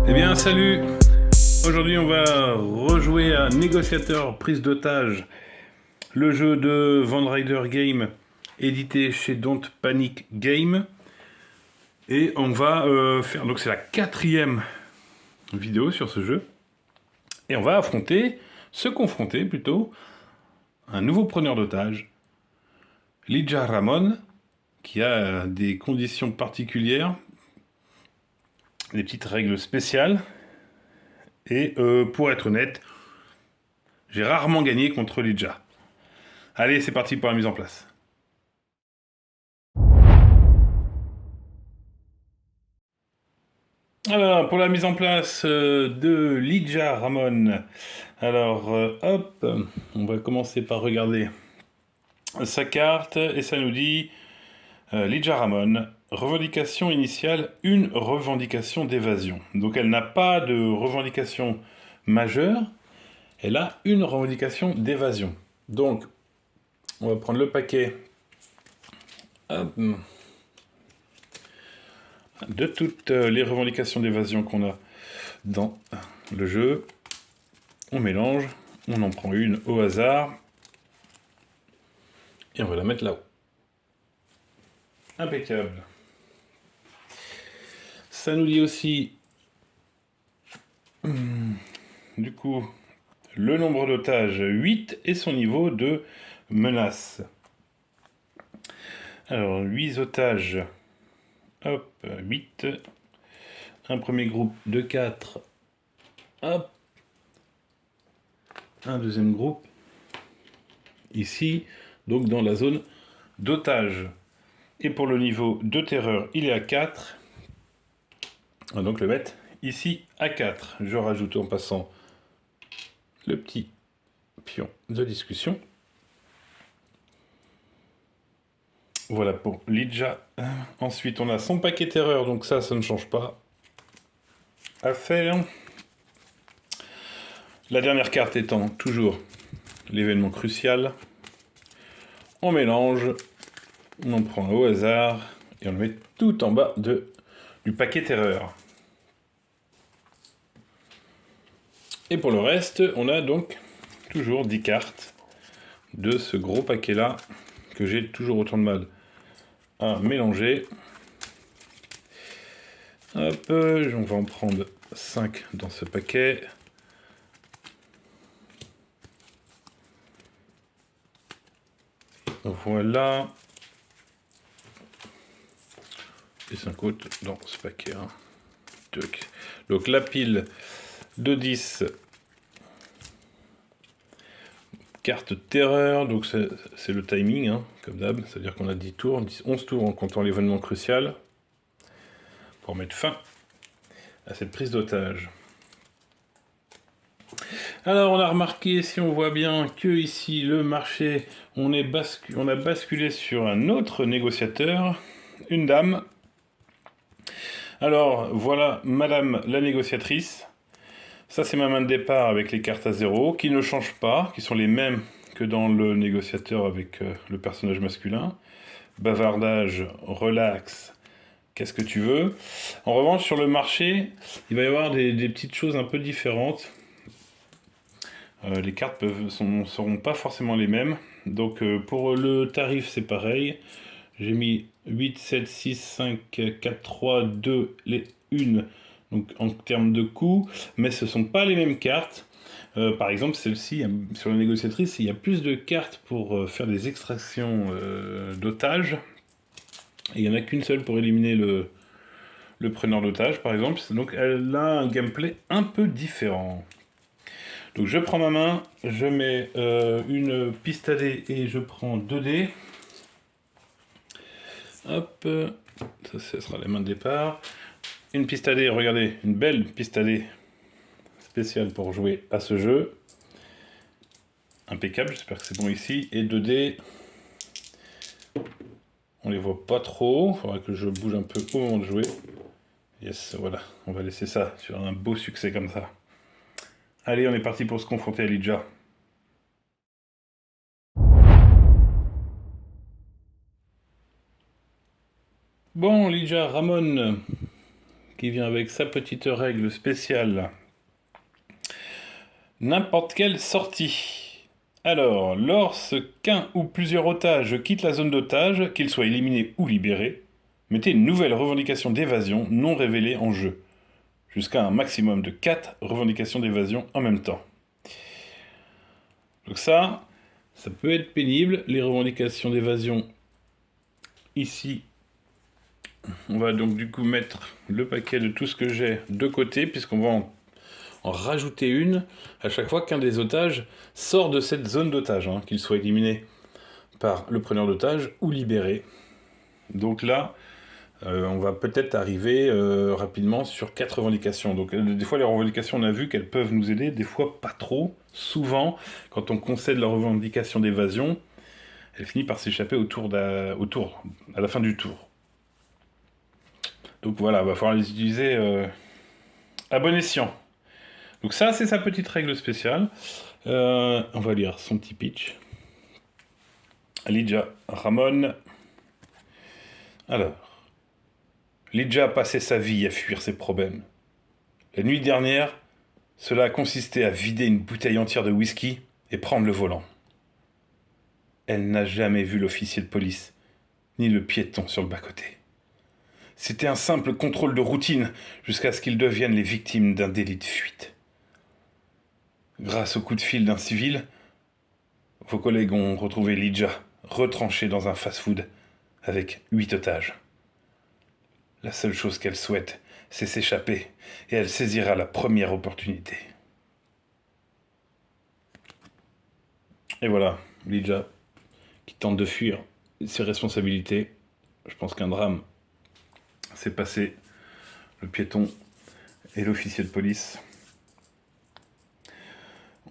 Eh bien, salut! Aujourd'hui, on va rejouer à Négociateur prise d'otage, le jeu de Van Ryder Game, édité chez Don't Panic Game. Et on va faire. Donc, c'est la 4e vidéo sur ce jeu. Et on va se confronter plutôt, à un nouveau preneur d'otage, Lija Ramon, qui a des conditions particulières, des petites règles spéciales. Et pour être honnête, j'ai rarement gagné contre Lija. Allez, c'est parti pour la mise en place. Alors, pour la mise en place de Lija Ramon, alors hop, on va commencer par regarder sa carte et ça nous dit Lija Ramon, revendication initiale, une revendication d'évasion. Donc elle n'a pas de revendication majeure, elle a une revendication d'évasion. Donc, on va prendre le paquet. Hop, de toutes les revendications d'évasion qu'on a dans le jeu. On mélange, on en prend une au hasard, et on va la mettre là-haut. Impeccable. Ça nous dit aussi, du coup, le nombre d'otages 8 et son niveau de menace. Alors, 8 otages, hop, 8. Un premier groupe de 4, hop. Un deuxième groupe, ici, donc dans la zone d'otage. Et pour le niveau de terreur, il est à 4. On va donc le mettre ici à 4. Je rajoute en passant le petit pion de discussion. Voilà pour Lija. Ensuite, on a son paquet terreur, donc ça ne change pas. À faire. La dernière carte étant toujours l'événement crucial. On mélange, on en prend au hasard et on le met tout en bas du paquet terreur. Et pour le reste, on a donc toujours 10 cartes de ce gros paquet-là que j'ai toujours autant de mal à mélanger. Hop, on va en prendre 5 dans ce paquet. Voilà. Et 5 autres dans ce paquet. Donc la pile de 10 cartes terreur, donc c'est le timing, hein, comme d'hab, c'est-à-dire qu'on a 10 tours, 11 tours en comptant l'événement crucial, pour mettre fin à cette prise d'otage. Alors on a remarqué, si on voit bien, que ici le marché, on a basculé sur un autre négociateur, une dame. Alors voilà Madame la négociatrice. Ça c'est ma main de départ avec les cartes à 0, qui ne changent pas, qui sont les mêmes que dans le négociateur avec le personnage masculin. Bavardage, relax, qu'est-ce que tu veux. En revanche, sur le marché, il va y avoir des petites choses un peu différentes. Les cartes ne seront pas forcément les mêmes. Donc pour le tarif, c'est pareil. J'ai mis 8, 7, 6, 5, 4, 3, 2, les 1, donc en termes de coût, mais ce ne sont pas les mêmes cartes. Par exemple, celle-ci, sur la négociatrice, il y a plus de cartes pour faire des extractions d'otages. Et il n'y en a qu'une seule pour éliminer le preneur d'otages, par exemple. Donc elle a un gameplay un peu différent. Donc je prends ma main, je mets une piste à dés et je prends 2 dés. Hop, ça sera les mains de départ. Une piste à dés, regardez, une belle piste à dés spéciale pour jouer à ce jeu. Impeccable, j'espère que c'est bon ici. Et 2 dés. On les voit pas trop, il faudra que je bouge un peu au moment de jouer. Yes, voilà, on va laisser ça sur un beau succès comme ça. Allez, on est parti pour se confronter à Lija. Bon, Lija Ramon, qui vient avec sa petite règle spéciale. N'importe quelle sortie. Alors, lorsqu'un ou plusieurs otages quittent la zone d'otage, qu'ils soient éliminés ou libérés, mettez une nouvelle revendication d'évasion non révélée en jeu, jusqu'à un maximum de 4 revendications d'évasion en même temps. Donc ça peut être pénible, les revendications d'évasion. Ici, on va donc du coup mettre le paquet de tout ce que j'ai de côté, puisqu'on va en rajouter une à chaque fois qu'un des otages sort de cette zone d'otage, hein, qu'il soit éliminé par le preneur d'otage ou libéré. Donc là, on va peut-être arriver rapidement sur 4 revendications. Donc des fois les revendications, on a vu qu'elles peuvent nous aider, des fois pas trop. Souvent, quand on concède la revendication d'évasion, elle finit par s'échapper à la fin du tour. Donc voilà, il va falloir les utiliser à bon escient. Donc ça, c'est sa petite règle spéciale. On va lire son petit pitch. Lydia Ramon. Alors, Lydia a passé sa vie à fuir ses problèmes. La nuit dernière, cela a consisté à vider une bouteille entière de whisky et prendre le volant. Elle n'a jamais vu l'officier de police, ni le piéton sur le bas-côté. C'était un simple contrôle de routine jusqu'à ce qu'ils deviennent les victimes d'un délit de fuite. Grâce au coup de fil d'un civil, vos collègues ont retrouvé Lydia retranchée dans un fast-food avec 8 otages. La seule chose qu'elle souhaite, c'est s'échapper, et elle saisira la première opportunité. Et voilà, Lydia, qui tente de fuir ses responsabilités. Je pense qu'un drame s'est passé. Le piéton et l'officier de police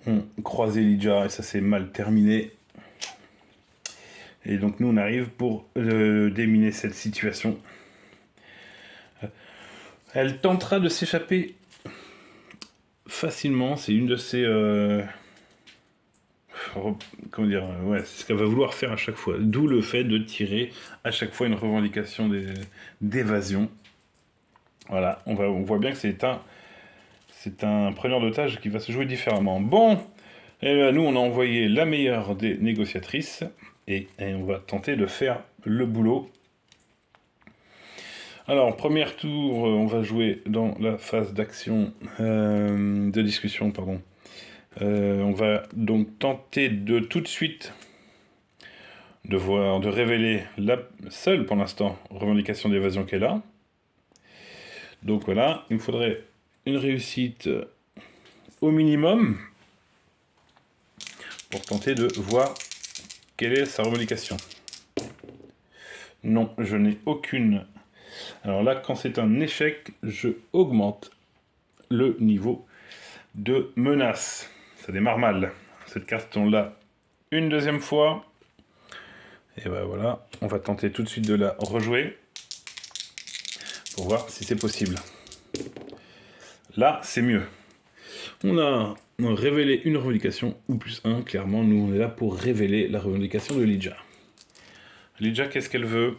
ont croisé Lydia et ça s'est mal terminé. Et donc nous on arrive pour déminer cette situation. Elle tentera de s'échapper facilement, c'est une de ses... comment dire, ouais, c'est ce qu'elle va vouloir faire à chaque fois. D'où le fait de tirer à chaque fois une revendication d'évasion. Voilà, on voit bien que c'est un preneur d'otage qui va se jouer différemment. Bon, et là, nous on a envoyé la meilleure des négociatrices et on va tenter de faire le boulot. Alors, premier tour, on va jouer dans la phase d'action, de discussion, pardon. On va donc tenter de tout de suite de révéler la seule, pour l'instant, revendication d'évasion qu'elle a. Donc voilà, il me faudrait une réussite au minimum pour tenter de voir quelle est sa revendication. Non, je n'ai aucune. Alors là, quand c'est un échec, je augmente le niveau de menace. Ça démarre mal. Cette carte, on l'a une deuxième fois. Et ben voilà, on va tenter tout de suite de la rejouer pour voir si c'est possible. Là, c'est mieux. On a révélé une revendication, ou plus un, clairement, nous on est là pour révéler la revendication de Lydia. Lydia, qu'est-ce qu'elle veut ?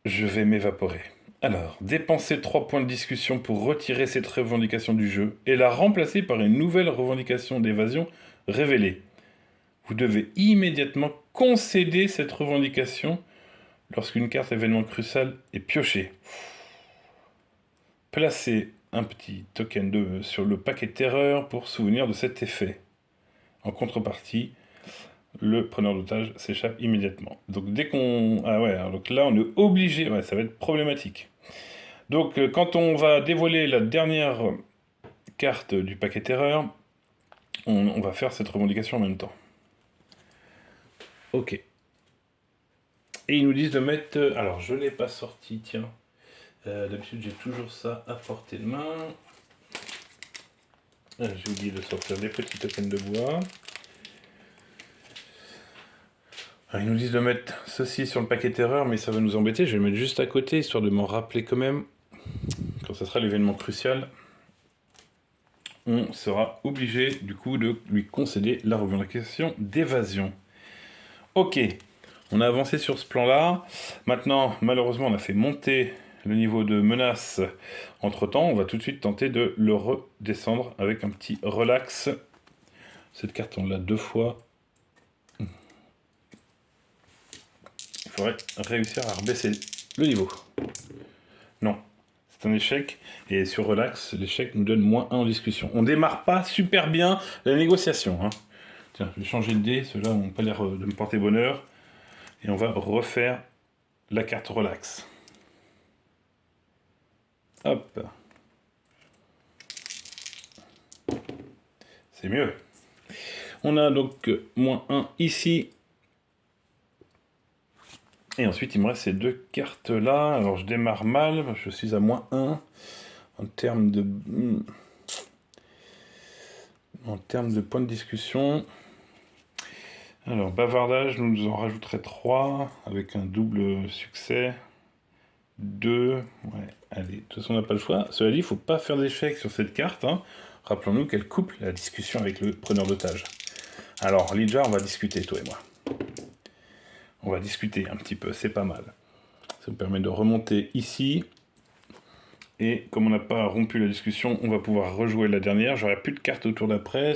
Je vais m'évaporer. Alors, dépensez 3 points de discussion pour retirer cette revendication du jeu et la remplacer par une nouvelle revendication d'évasion révélée. Vous devez immédiatement concéder cette revendication lorsqu'une carte événement crucial est piochée. Placez un petit token sur le paquet de terreur pour souvenir de cet effet. En contrepartie, le preneur d'otage s'échappe immédiatement. Donc dès qu'on... Ah ouais, alors donc là on est obligé... Ouais, ça va être problématique. Donc quand on va dévoiler la dernière carte du paquet terreur, on va faire cette revendication en même temps. Ok. Et ils nous disent de mettre... Alors je ne l'ai pas sorti, tiens. D'habitude j'ai toujours ça à portée de main. J'ai oublié de sortir des petits tokens de bois. Alors, ils nous disent de mettre ceci sur le paquet terreur, mais ça va nous embêter. Je vais le mettre juste à côté, histoire de m'en rappeler quand même. Quand ça sera l'événement crucial, on sera obligé du coup de lui concéder la revendication d'évasion. Ok, On a avancé sur ce plan-là. Maintenant, malheureusement, on a fait monter le niveau de menace entre-temps. On va tout de suite tenter de le redescendre avec un petit relax. Cette carte, on l'a 2 fois. Il faudrait réussir à rebaisser le niveau. Non, c'est un échec. Et sur relax, l'échec nous donne -1 en discussion. On démarre pas super bien la négociation. Hein. Tiens, je vais changer le dé. Ceux-là n'ont pas l'air de me porter bonheur. Et on va refaire la carte relax. Hop. C'est mieux. On a donc -1 ici. Et ensuite, il me reste ces 2 cartes-là. Alors, je démarre mal. Je suis à -1 en termes de points de discussion. Alors, bavardage, nous en rajouterait 3 avec un double succès. 2. Ouais, allez, de toute façon, on n'a pas le choix. Cela dit, il ne faut pas faire d'échec sur cette carte. Hein. Rappelons-nous qu'elle coupe la discussion avec le preneur d'otage. Alors, Lidja, on va discuter, toi et moi. On va discuter un petit peu, c'est pas mal. Ça nous permet de remonter ici. Et comme on n'a pas rompu la discussion, on va pouvoir rejouer la dernière. J'aurai plus de cartes autour d'après.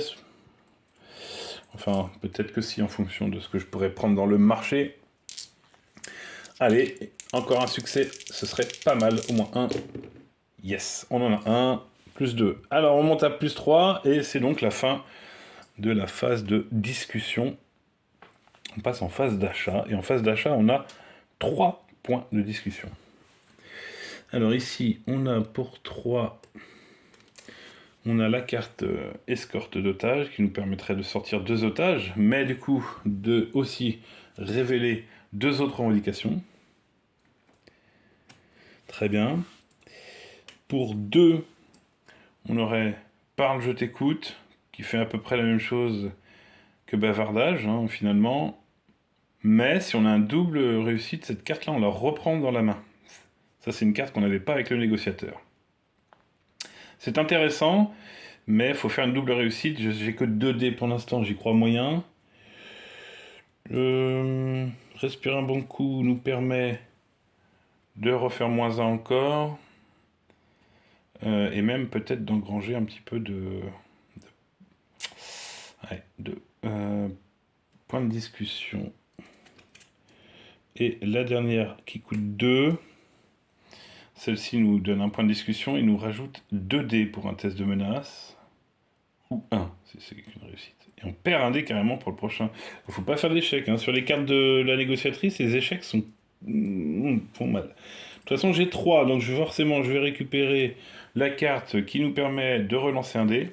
Enfin, peut-être que si, en fonction de ce que je pourrais prendre dans le marché. Allez, encore un succès, ce serait pas mal, au moins 1. Yes, on en a un, +2. Alors, on monte à +3, et c'est donc la fin de la phase de discussion. On passe en phase d'achat, et en phase d'achat, on a 3 points de discussion. Alors ici, on a pour 3, on a la carte escorte d'otages, qui nous permettrait de sortir 2 otages, mais du coup, de aussi révéler 2 autres revendications. Très bien. Pour 2, on aurait Parle, je t'écoute, qui fait à peu près la même chose que Bavardage, hein, finalement. Mais si on a un double réussite, cette carte-là, on la reprend dans la main. Ça, c'est une carte qu'on n'avait pas avec le négociateur. C'est intéressant, mais il faut faire une double réussite. J'ai que 2 dés pour l'instant, j'y crois moyen. Respirer un bon coup nous permet de refaire -1 encore. Et même peut-être d'engranger un petit peu de points de discussion. Et la dernière qui coûte 2, celle-ci nous donne un point de discussion et nous rajoute 2 dés pour un test de menace. Ou 1, si c'est une réussite. Et on perd un dé carrément pour le prochain. Il ne faut pas faire d'échecs. Hein. Sur les cartes de la négociatrice, les échecs font mal. De toute façon, j'ai 3, donc forcément, je vais récupérer la carte qui nous permet de relancer un dé.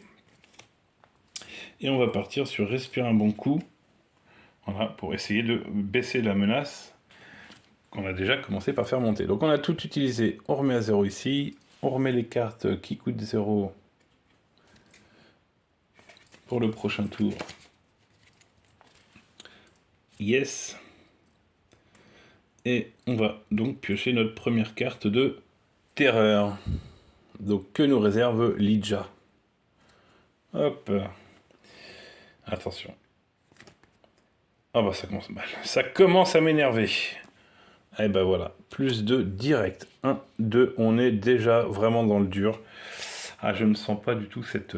Et on va partir sur Respire un bon coup. Voilà, pour essayer de baisser la menace qu'on a déjà commencé par faire monter. Donc on a tout utilisé. On remet à 0 ici. On remet les cartes qui coûtent 0 pour le prochain tour. Yes. Et on va donc piocher notre première carte de terreur. Donc que nous réserve Lidja. Hop. Attention. Ah bah ça commence mal. Ça commence à m'énerver. Et ben voilà. +2 direct. 1, 2. On est déjà vraiment dans le dur. Ah, je ne sens pas du tout cette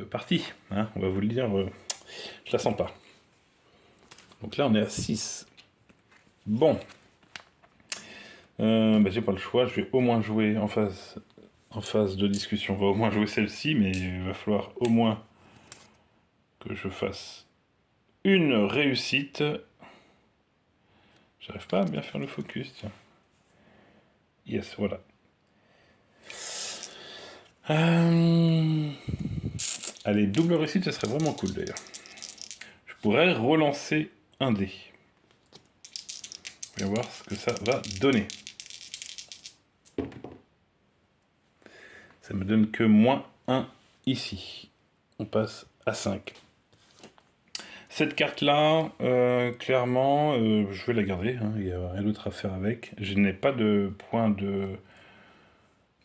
partie. Hein, on va vous le dire. Je la sens pas. Donc là, on est à 6. Bon. J'ai pas le choix. Je vais au moins jouer en phase de discussion. On va au moins jouer celle-ci, mais il va falloir au moins que je fasse une réussite. J'arrive pas à bien faire le focus, tiens. Yes, voilà. Allez, double réussite, ça serait vraiment cool d'ailleurs. Je pourrais relancer un dé. On va voir ce que ça va donner. Ça me donne que -1 ici. On passe à 5. Cette carte-là, clairement, je vais la garder. Hein, il n'y a rien d'autre à faire avec. Je n'ai pas de point de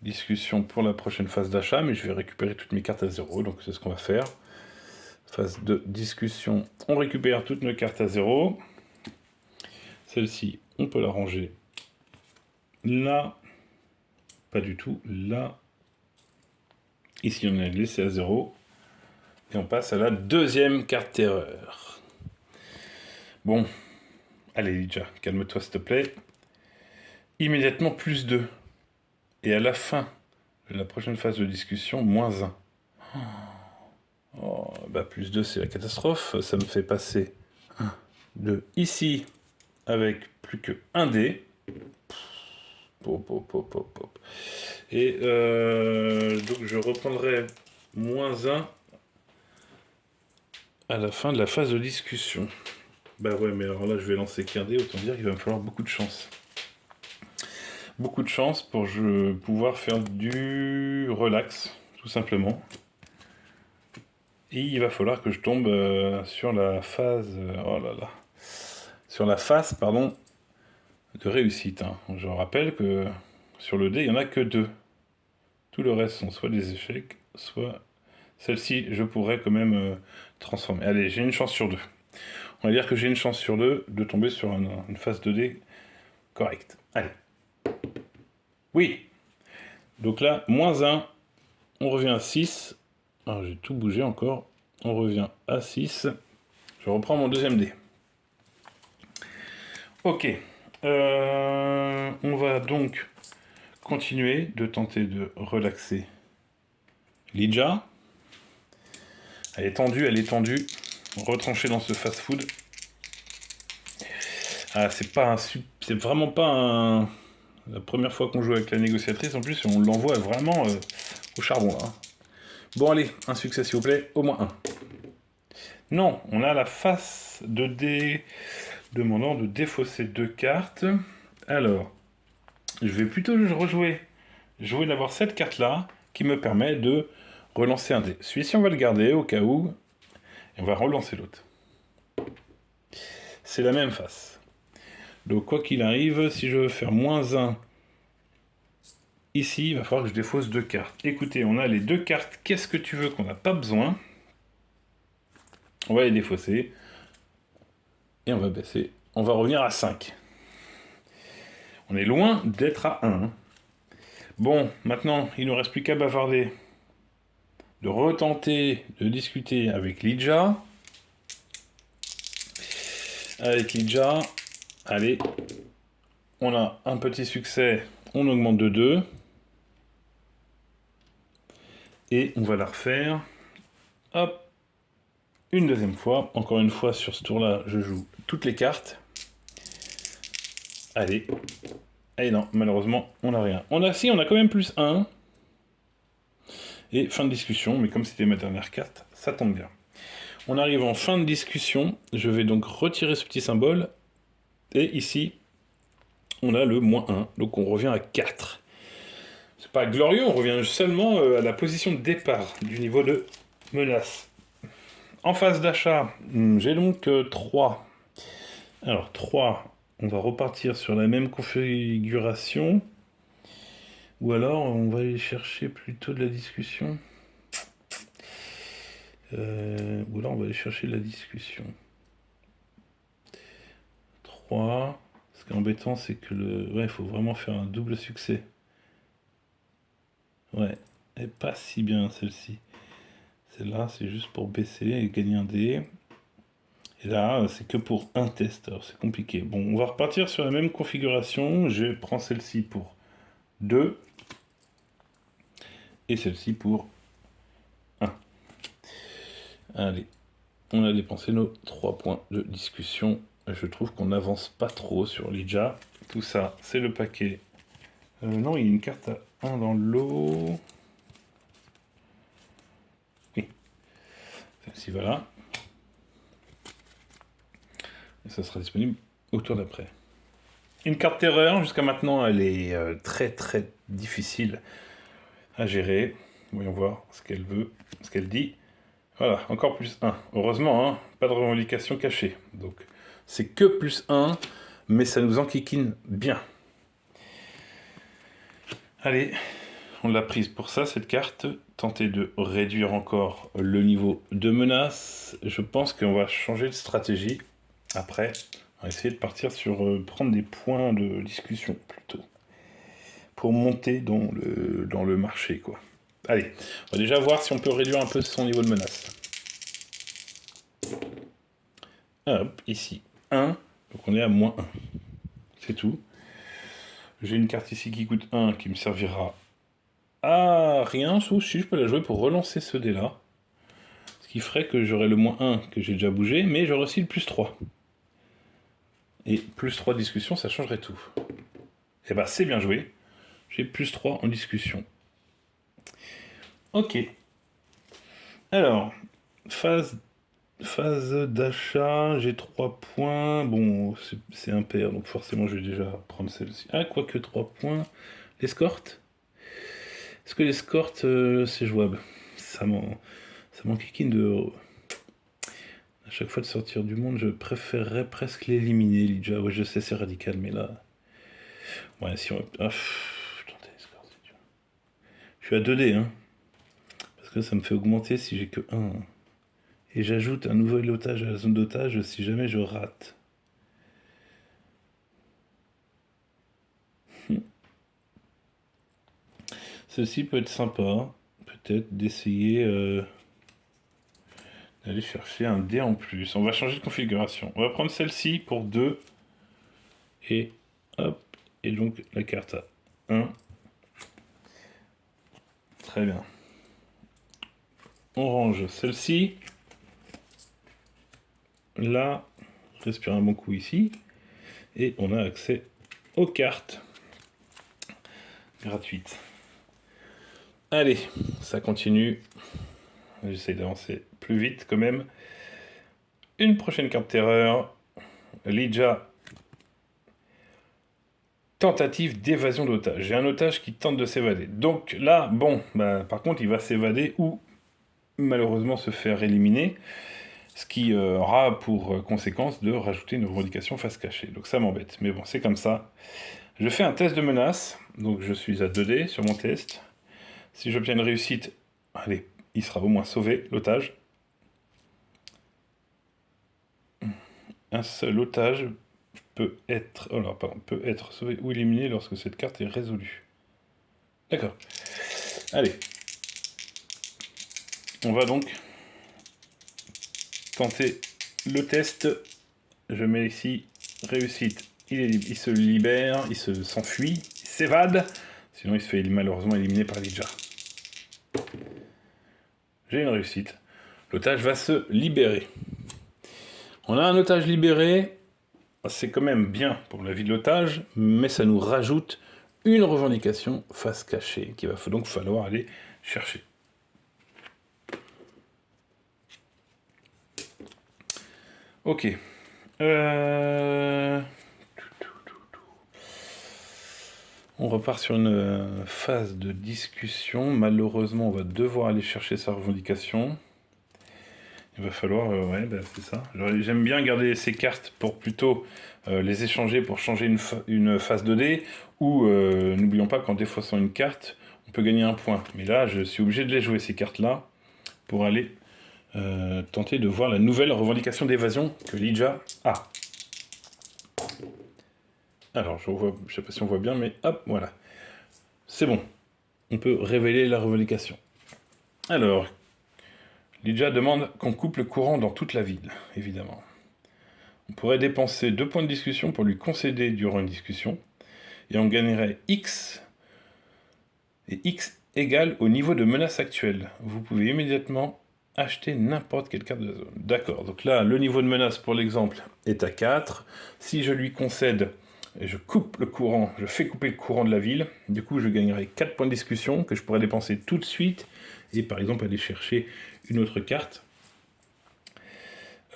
discussion pour la prochaine phase d'achat, mais je vais récupérer toutes mes cartes à 0. Donc c'est ce qu'on va faire. Phase de discussion, on récupère toutes nos cartes à 0. Celle-ci, on peut la ranger là. Pas du tout, là. Ici, on a laissé à 0. Et on passe à la deuxième carte terreur. Bon, allez Lidja, calme-toi s'il te plaît. Immédiatement plus 2. Et à la fin de la prochaine phase de discussion, moins 1. Oh, bah plus 2 c'est la catastrophe. Ça me fait passer de ici avec plus que 1 dé. Pop, pop, pop, pop, pop. Et donc je reprendrai moins 1 à la fin de la phase de discussion. Bah ouais, mais alors là je vais lancer qu'un dé, autant dire qu'il va me falloir beaucoup de chance. Beaucoup de chance pour pouvoir faire du relax, tout simplement. Et il va falloir que je tombe sur la phase... oh là là. Sur la phase, pardon, de réussite. Hein. Je rappelle que sur le dé, il n'y en a que 2. Tout le reste sont soit des échecs, soit... Celle-ci, je pourrais quand même transformer. Allez, j'ai une chance sur 2. On va dire que j'ai une chance sur 2 de tomber sur une phase 2D correcte. Allez. Oui. Donc là, moins 1. On revient à 6. Alors j'ai tout bougé encore. On revient à 6. Je reprends mon deuxième dé. Ok. On va donc continuer de tenter de relaxer Lidja. Elle est tendue, elle est tendue. Retranchée dans ce fast-food. Ah, c'est vraiment pas la première fois qu'on joue avec la négociatrice. En plus, on l'envoie vraiment au charbon là. Bon allez, un succès s'il vous plaît, au moins un. Non, on a la face de dé demandant de défausser 2 cartes. Alors, je vais plutôt jouer d'avoir cette carte-là qui me permet de relancer un dé. Celui-ci, on va le garder au cas où. Et on va relancer l'autre. C'est la même face. Donc, quoi qu'il arrive, si je veux faire moins 1 ici, il va falloir que je défausse 2 cartes. Écoutez, on a les 2 cartes. Qu'est-ce que tu veux qu'on n'a pas besoin? On va les défausser. Et on va baisser. On va revenir à 5. On est loin d'être à 1. Bon, maintenant, il ne nous reste plus qu'à bavarder. De retenter de discuter avec Lidja. Avec Lidja. Allez. On a un petit succès. On augmente de 2. Et on va la refaire. Hop. Une deuxième fois. Encore une fois, sur ce tour-là, je joue toutes les cartes. Allez. Et non, malheureusement, on n'a rien. On a quand même plus 1. Et fin de discussion, mais comme c'était ma dernière carte, ça tombe bien. On arrive en fin de discussion. Je vais donc retirer ce petit symbole. Et ici, on a le moins 1. Donc on revient à 4. C'est pas glorieux, on revient seulement à la position de départ du niveau de menace. En phase d'achat, j'ai donc 3. Alors 3, on va repartir sur la même configuration. Ou alors on va aller chercher plutôt de la discussion. Ou alors on va aller chercher de la discussion. 3. Ce qui est embêtant, c'est que il faut vraiment faire un double succès. Ouais, et pas si bien celle-ci. Celle-là, c'est juste pour baisser et gagner un dé. Et là, c'est que pour un test, alors c'est compliqué. Bon, on va repartir sur la même configuration. Je prends celle-ci pour 2. Et celle-ci pour 1. Allez, on a dépensé nos 3 points de discussion. Je trouve qu'on n'avance pas trop sur Lidja. Tout ça, c'est le paquet. Non, il y a une carte à 1 dans l'eau. Oui. Celle-ci, voilà. Et ça sera disponible au tour d'après. Une carte terreur, jusqu'à maintenant, elle est très très difficile à gérer. Voyons voir ce qu'elle veut, ce qu'elle dit. Voilà, encore plus 1. Heureusement, hein, pas de revendication cachée. Donc, c'est que plus 1, mais ça nous enquiquine bien. Allez, on l'a prise pour ça, cette carte. Tenter de réduire encore le niveau de menace. Je pense qu'on va changer de stratégie après On va essayer de partir sur prendre des points de discussion plutôt. Pour monter dans le marché, quoi. Allez, on va déjà voir si on peut réduire un peu son niveau de menace. Hop, ici, 1. Donc on est à moins 1. C'est tout. J'ai une carte ici qui coûte 1 qui me servira à rien, sauf si je peux la jouer pour relancer ce dé-là. Ce qui ferait que j'aurai le moins 1 que j'ai déjà bougé, mais j'aurai aussi le plus 3. Et plus 3 de discussion, ça changerait tout. Et bah c'est bien joué. J'ai plus 3 en discussion. Ok. Alors, phase d'achat, j'ai 3 points. Bon, c'est impair, donc forcément je vais déjà prendre celle-ci. Ah, quoique 3 points. L'escorte. Est-ce que l'escorte, c'est jouable? Ça m'enquiquine de... À chaque fois de sortir du monde, je préférerais presque l'éliminer, Lidja. Ouais, je sais, c'est radical, mais là... Ouais, si on... Ah, tenter l'escorte, c'est dur. Je suis à 2D, hein. Parce que ça me fait augmenter si j'ai que 1. Et j'ajoute un nouvel otage à la zone d'otage si jamais je rate. Ceci peut être sympa, peut-être d'essayer d'aller chercher un dé en plus. On va changer de configuration. On va prendre celle-ci pour 2. Et hop, et donc la carte à 1. Très bien. On range celle-ci. Là, respire un bon coup ici. Et on a accès aux cartes gratuites. Allez, ça continue. J'essaie d'avancer plus vite quand même. Une prochaine carte terreur. Lidja. Tentative d'évasion d'otage. J'ai un otage qui tente de s'évader. Donc là, bon, bah, par contre, il va s'évader ou malheureusement se faire éliminer. Ce qui aura pour conséquence de rajouter une revendication face cachée. Donc ça m'embête. Mais bon, c'est comme ça. Je fais un test de menace. Donc je suis à 2D sur mon test. Si j'obtiens une réussite, allez, il sera au moins sauvé, l'otage. Un seul otage peut être sauvé ou éliminé lorsque cette carte est résolue. D'accord. Allez. On va donc tenter le test. Je mets ici réussite. Il se libère, il s'enfuit, il s'évade. Sinon il se fait malheureusement éliminer par Lidja. J'ai une réussite. L'otage va se libérer. On a un otage libéré. C'est quand même bien pour la vie de l'otage, mais ça nous rajoute une revendication face cachée qu'il va donc falloir aller chercher. Ok. On repart sur une phase de discussion. Malheureusement, on va devoir aller chercher sa revendication. Il va falloir... ouais, bah, c'est ça. J'aime bien garder ces cartes pour plutôt les échanger pour changer une phase 2D. Ou, n'oublions pas qu'en défaussant une carte, on peut gagner un point. Mais là, je suis obligé de les jouer, ces cartes-là, pour aller tenter de voir la nouvelle revendication d'évasion que Lidja a. Alors, je ne sais pas si on voit bien, mais hop, voilà. C'est bon. On peut révéler la revendication. Alors, Lidja demande qu'on coupe le courant dans toute la ville, évidemment. On pourrait dépenser 2 points de discussion pour lui concéder durant une discussion, et on gagnerait X, et X égale au niveau de menace actuelle. Vous pouvez immédiatement acheter n'importe quelle carte de la zone. D'accord, donc là, le niveau de menace, pour l'exemple, est à 4. Si je lui concède, et je coupe le courant, je fais couper le courant de la ville, du coup, je gagnerai 4 points de discussion que je pourrais dépenser tout de suite, et par exemple, aller chercher une autre carte.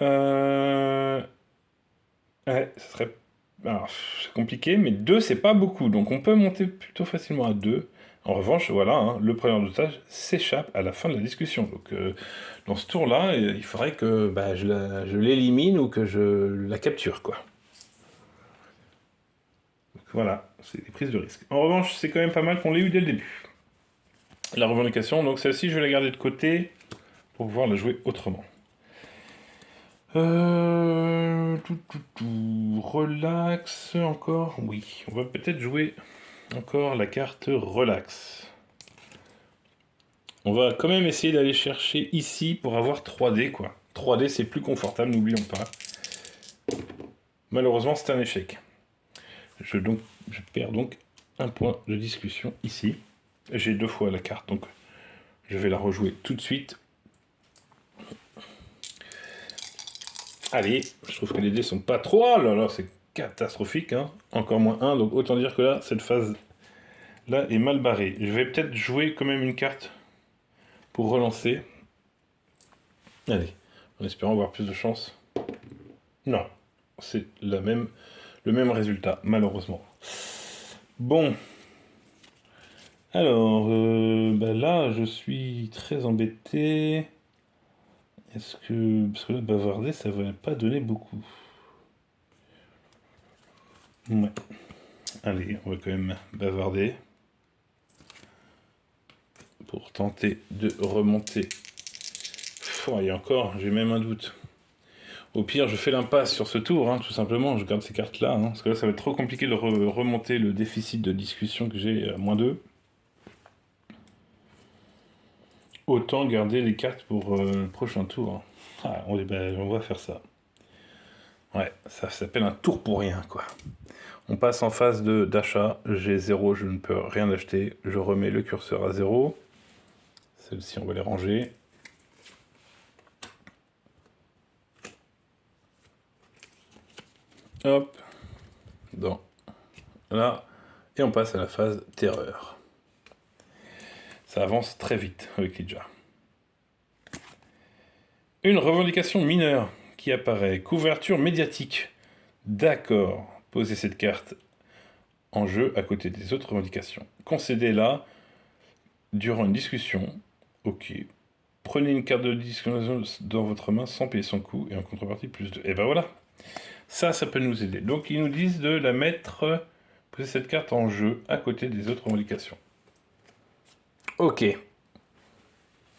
Ouais, ça serait... Alors, c'est compliqué, mais 2, c'est pas beaucoup, donc on peut monter plutôt facilement à 2. En revanche, voilà, hein, le preneur d'otage s'échappe à la fin de la discussion. Donc, dans ce tour-là, il faudrait que bah, je l'élimine ou que je la capture, quoi. Donc, voilà, c'est des prises de risque. En revanche, c'est quand même pas mal qu'on l'ait eu dès le début. La revendication, donc celle-ci, je vais la garder de côté pour pouvoir la jouer autrement. Relax encore. Oui, on va peut-être jouer encore la carte relax. On va quand même essayer d'aller chercher ici pour avoir 3D, quoi. 3D, c'est plus confortable, n'oublions pas. Malheureusement, c'est un échec. Je perds donc un point de discussion ici. J'ai 2 fois la carte, donc je vais la rejouer tout de suite. Allez, je trouve que les dés sont pas trop... Oh là là, c'est catastrophique, hein. Encore moins 1, donc autant dire que là, cette phase-là est mal barrée. Je vais peut-être jouer quand même une carte pour relancer. Allez, en espérant avoir plus de chance. Non, c'est le même résultat, malheureusement. Bon. Alors, là, je suis très embêté. Est-ce que... Parce que là, bavarder, ça va pas donner beaucoup. Ouais. Allez, on va quand même bavarder. Pour tenter de remonter. Et encore, j'ai même un doute. Au pire, je fais l'impasse sur ce tour, hein, tout simplement. Je garde ces cartes-là, hein, parce que là, ça va être trop compliqué de remonter le déficit de discussion que j'ai à -2. Autant garder les cartes pour le prochain tour. Ah, on va faire ça. Ouais, ça s'appelle un tour pour rien, quoi. On passe en phase d'achat. J'ai 0, je ne peux rien acheter. Je remets le curseur à 0. Celles-ci, on va les ranger. Hop. Là. Et on passe à la phase terreur. Ça avance très vite avec Lidja. Une revendication mineure qui apparaît. Couverture médiatique. D'accord. Posez cette carte en jeu à côté des autres revendications. Concédez-la durant une discussion. Ok. Prenez une carte de discussion dans votre main sans payer son coût et en contrepartie +2. Et ben voilà. Ça peut nous aider. Donc ils nous disent de la mettre, poser cette carte en jeu à côté des autres revendications. Ok.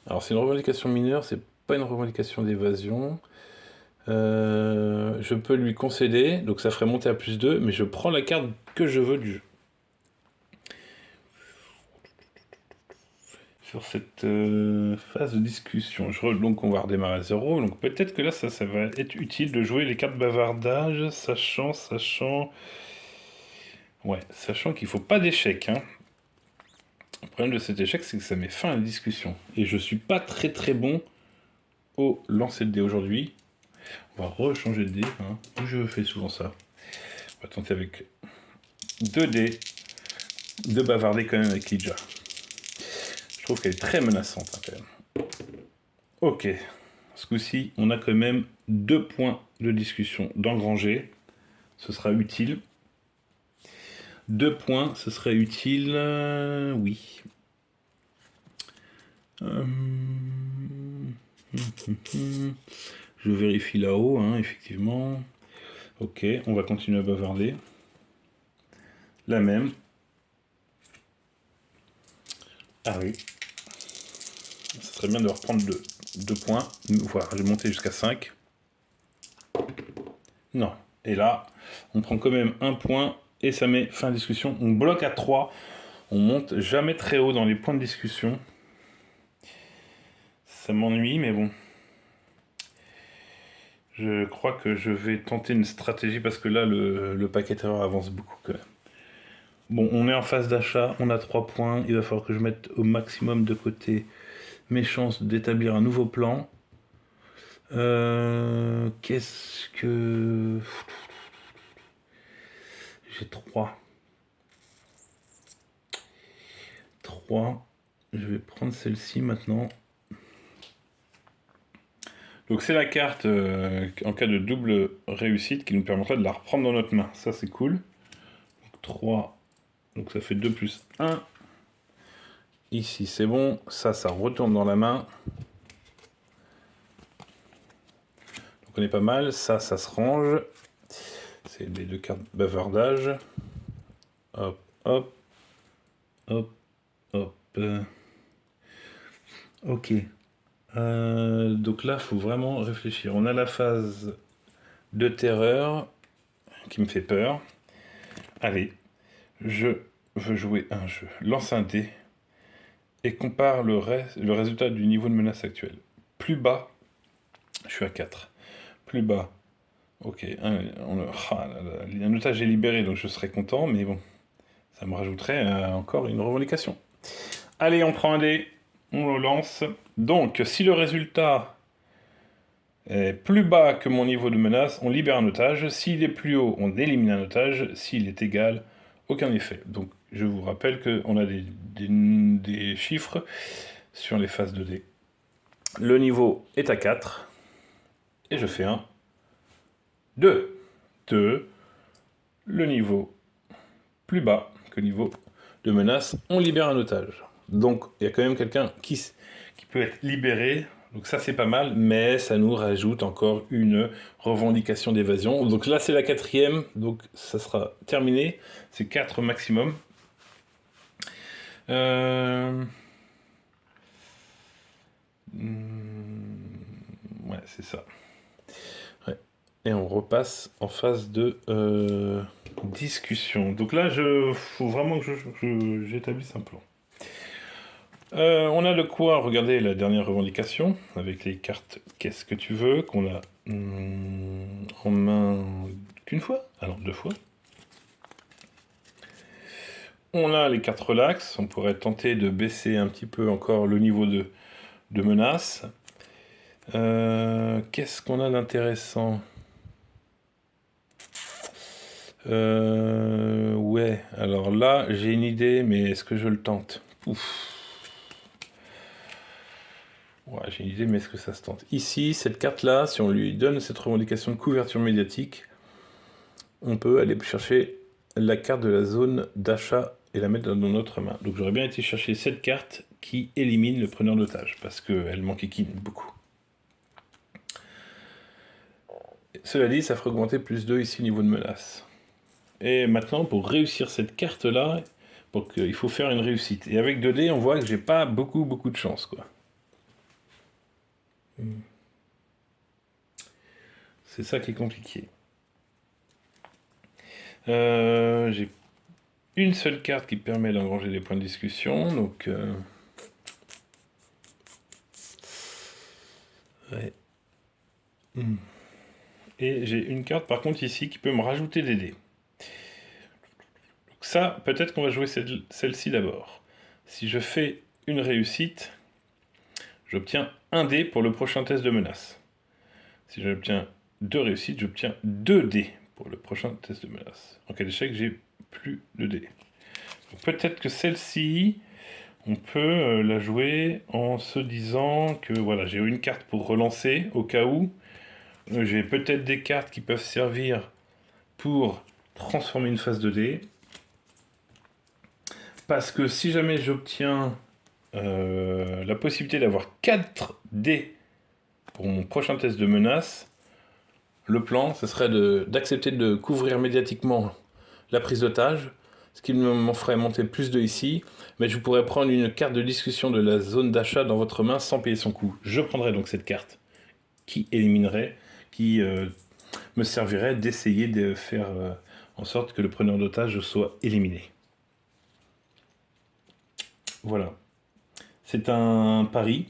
Alors c'est une revendication mineure, c'est pas une revendication d'évasion. Je peux lui concéder, donc ça ferait monter à +2, mais je prends la carte que je veux du jeu. Sur cette phase de discussion, donc on va redémarrer à 0, donc peut-être que là ça va être utile de jouer les cartes bavardage, sachant... Ouais, sachant qu'il faut pas d'échec, hein. Le problème de cet échec, c'est que ça met fin à la discussion. Et je suis pas très bon au lancer de dés aujourd'hui. On va rechanger de dés, hein. Je fais souvent ça. On va tenter avec 2 dés de bavarder quand même avec Lidja. Je trouve qu'elle est très menaçante, hein, quand même. Ok. Ce coup-ci, on a quand même 2 points de discussion d'engranger. Ce sera utile. 2 points, ce serait utile. Oui. Je vérifie là-haut, hein, effectivement. Ok, on va continuer à bavarder. La même. Ah oui. Ça serait bien de reprendre 2 points. Voilà, j'ai monté jusqu'à 5. Non. Et là, on prend quand même 1 point et ça met fin de discussion. On bloque à 3. On monte jamais très haut dans les points de discussion. Ça m'ennuie, mais bon. Je crois que je vais tenter une stratégie parce que là, le paquet terreur avance beaucoup quand même. Bon, on est en phase d'achat, on a 3 points. Il va falloir que je mette au maximum de côté mes chances d'établir un nouveau plan. Qu'est-ce que... J'ai 3. 3. Je vais prendre celle-ci maintenant. Donc c'est la carte en cas de double réussite qui nous permettra de la reprendre dans notre main. Ça c'est cool. Donc 3. Donc ça fait 2 plus 1. Ici c'est bon. Ça retourne dans la main. Donc on est pas mal. Ça se range. C'est les 2 cartes bavardage. Hop, hop. Hop, hop. Ok. Donc là, il faut vraiment réfléchir. On a la phase de terreur qui me fait peur. Allez, je veux jouer un jeu. Lance un dé et compare le résultat du niveau de menace actuel. Plus bas, je suis à 4. Plus bas, ok. Un otage est libéré, donc je serais content, mais bon, ça me rajouterait encore une revendication. Allez, on prend un dé, on le lance. Donc, si le résultat est plus bas que mon niveau de menace, on libère un otage. S'il est plus haut, on élimine un otage. S'il est égal, aucun effet. Donc, je vous rappelle qu'on a des chiffres sur les phases de dés. Le niveau est à 4. Et je fais un 2. 2. Le niveau plus bas que le niveau de menace, on libère un otage. Donc, il y a quand même quelqu'un qui peut être libéré. Donc ça, c'est pas mal, mais ça nous rajoute encore une revendication d'évasion. Donc là, c'est la 4e, donc ça sera terminé. C'est 4 maximum. Ouais, c'est ça. Ouais. Et on repasse en phase de discussion. Donc là, faut vraiment que j'établisse un plan. On a de quoi regarder la dernière revendication avec les cartes Qu'est-ce que tu veux qu'on a en main qu'une fois, alors 2 fois. On a les cartes relax, on pourrait tenter de baisser un petit peu encore le niveau de menace. Qu'est-ce qu'on a d'intéressant? Ouais, alors là j'ai une idée, mais est-ce que je le tente? Ouf. Ouais, j'ai une idée, mais est-ce que ça se tente? Ici, cette carte-là, si on lui donne cette revendication de couverture médiatique, on peut aller chercher la carte de la zone d'achat et la mettre dans notre main. Donc j'aurais bien été chercher cette carte qui élimine le preneur d'otage, parce qu'elle m'enquiquine beaucoup. Cela dit, ça ferait augmenter plus 2 ici au niveau de menace. Et maintenant, pour réussir cette carte-là, il faut faire une réussite. Et avec 2 dés, on voit que j'ai pas beaucoup de chance, quoi. C'est ça qui est compliqué. J'ai une seule carte qui permet d'engranger des points de discussion, donc... Ouais. Et j'ai une carte par contre ici qui peut me rajouter des dés. Donc ça, peut-être qu'on va jouer celle-ci d'abord. Si je fais une réussite, j'obtiens un dé pour le prochain test de menace. Si j'obtiens 2 réussites, j'obtiens 2 dés pour le prochain test de menace. En cas d'échec, j'ai plus de dés. Peut-être que celle-ci, on peut la jouer en se disant que voilà, j'ai une carte pour relancer au cas où. J'ai peut-être des cartes qui peuvent servir pour transformer une phase de dés. Parce que si jamais j'obtiens la possibilité d'avoir 4 dés pour mon prochain test de menace, le plan, ce serait d'accepter de couvrir médiatiquement la prise d'otage, ce qui m'en ferait monter plus de ici, mais je pourrais prendre une carte de discussion de la zone d'achat dans votre main sans payer son coût. Je prendrais donc cette carte qui éliminerait, qui me servirait d'essayer de faire en sorte que le preneur d'otage soit éliminé. Voilà. C'est un pari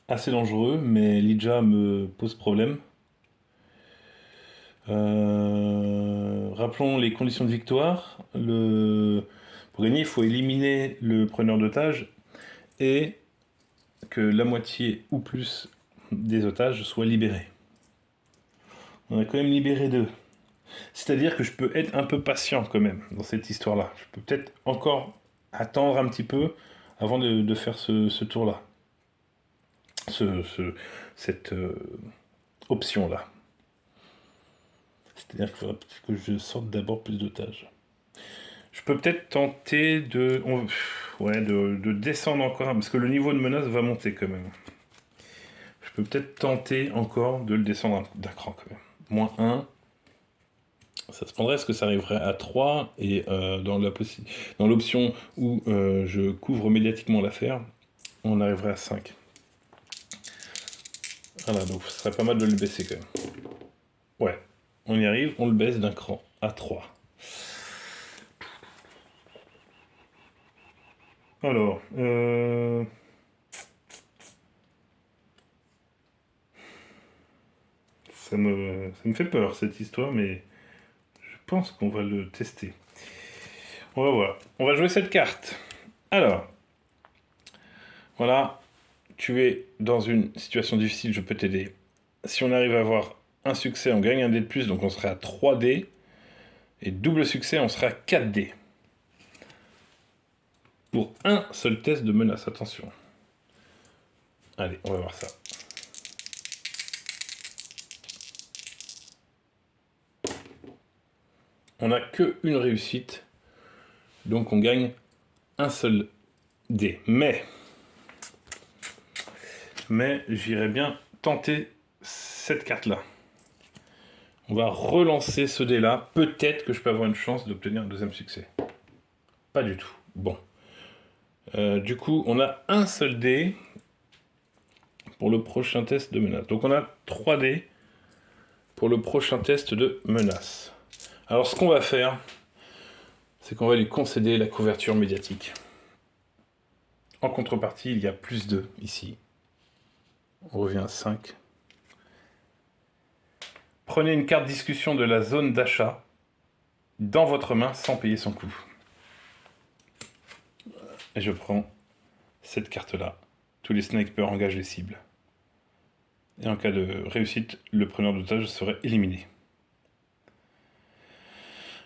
assez dangereux, mais Lija me pose problème. Rappelons les conditions de victoire. Pour gagner, il faut éliminer le preneur d'otage et que la moitié ou plus des otages soient libérés. On a quand même libéré 2. C'est-à-dire que je peux être un peu patient quand même dans cette histoire-là. Je peux peut-être encore attendre un petit peu avant de faire ce tour-là. Cette option-là. C'est-à-dire qu'il faudrait que je sorte d'abord plus d'otages. Je peux peut-être tenter de descendre encore, parce que le niveau de menace va monter quand même. Je peux peut-être tenter encore de le descendre d'un cran quand même. Moins 1. Ça se prendrait, est-ce que ça arriverait à 3 et dans l'option où je couvre médiatiquement l'affaire, on arriverait à 5. Voilà, donc ce serait pas mal de le baisser quand même. Ouais, on y arrive, on le baisse d'un cran à 3. Alors, ça me fait peur cette histoire, mais je pense qu'on va le tester. On va voir. On va jouer cette carte. Alors, voilà, tu es dans une situation difficile, je peux t'aider. Si on arrive à avoir un succès, on gagne un dé de plus, donc on serait à 3 dés. Et double succès, on serait à 4 dés. Pour un seul test de menace, attention. Allez, on va voir ça. On n'a qu'une réussite, donc on gagne un seul dé. Mais j'irais bien tenter cette carte-là. On va relancer ce dé-là. Peut-être que je peux avoir une chance d'obtenir un deuxième succès. Pas du tout. Bon. Du coup, on a un seul dé pour le prochain test de menace. Donc on a 3 dés pour le prochain test de menace. Alors ce qu'on va faire, c'est qu'on va lui concéder la couverture médiatique. En contrepartie, il y a plus 2 ici. On revient à 5. Prenez une carte discussion de la zone d'achat dans votre main sans payer son coût. Et je prends cette carte-là. Tous les snipers engagent les cibles. Et en cas de réussite, le preneur d'otage serait éliminé.